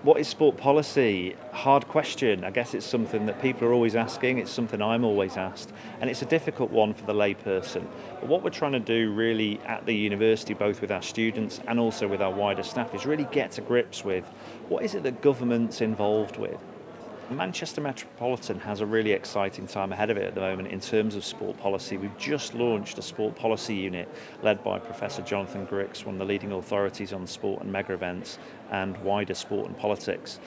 What is sport policy? Hard question. I guess it's something that people are always asking. It's something I'm always asked. And it's a difficult one for the layperson. But what we're trying to do really at the university, both with our students and also with our wider staff, is really get to grips with what is it that government's involved with. Manchester Metropolitan has a really exciting time ahead of it at the moment in terms of sport policy. We've just launched a sport policy unit led by Professor Jonathan Grix, one of the leading authorities on sport and mega events and wider sport and politics.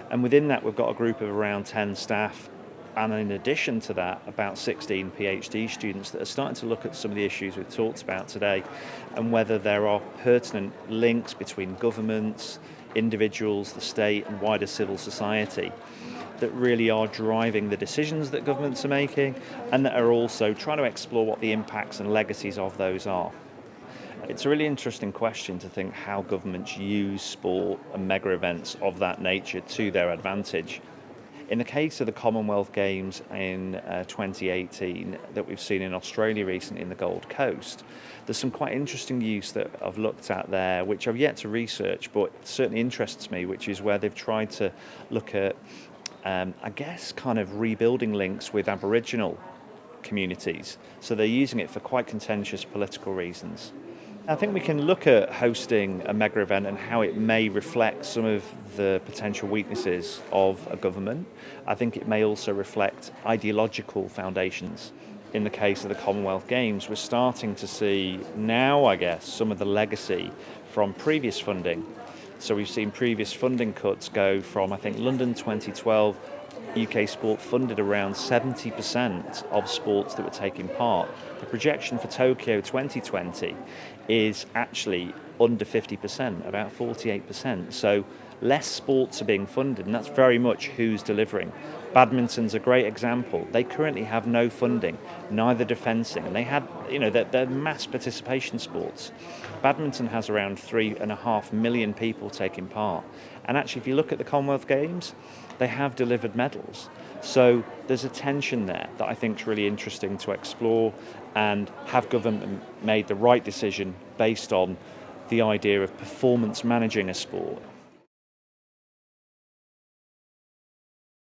And within that, we've got a group of around 10 staff, and in addition to that, about 16 PhD students that are starting to look at some of the issues we've talked about today and whether there are pertinent links between governments, individuals, the state and wider civil society that really are driving the decisions that governments are making and that are also trying to explore what the impacts and legacies of those are. It's a really interesting question to think how governments use sport and mega events of that nature to their advantage. In the case of the Commonwealth Games in 2018 that we've seen in Australia recently in the Gold Coast, there's some quite interesting use that I've looked at there, which I've yet to research, but certainly interests me, which is where they've tried to look at I guess kind of rebuilding links with Aboriginal communities. So they're using it for quite contentious political reasons. I think we can look at hosting a mega event and how it may reflect some of the potential weaknesses of a government. I think it may also reflect ideological foundations. In the case of the Commonwealth Games, we're starting to see now, I guess, some of the legacy from previous funding. So we've seen previous funding cuts go from, I think, London 2012, UK sport funded around 70% of sports that were taking part. The projection for Tokyo 2020 is actually under 50%, about 48%. So less sports are being funded, and that's very much who's delivering. Badminton's a great example. They currently have no funding, neither do fencing. And they had, they're mass participation sports. Badminton has around 3.5 million people taking part. And actually, if you look at the Commonwealth Games, they have delivered medals. So there's a tension there that I think is really interesting to explore, and have government made the right decision based on the idea of performance managing a sport.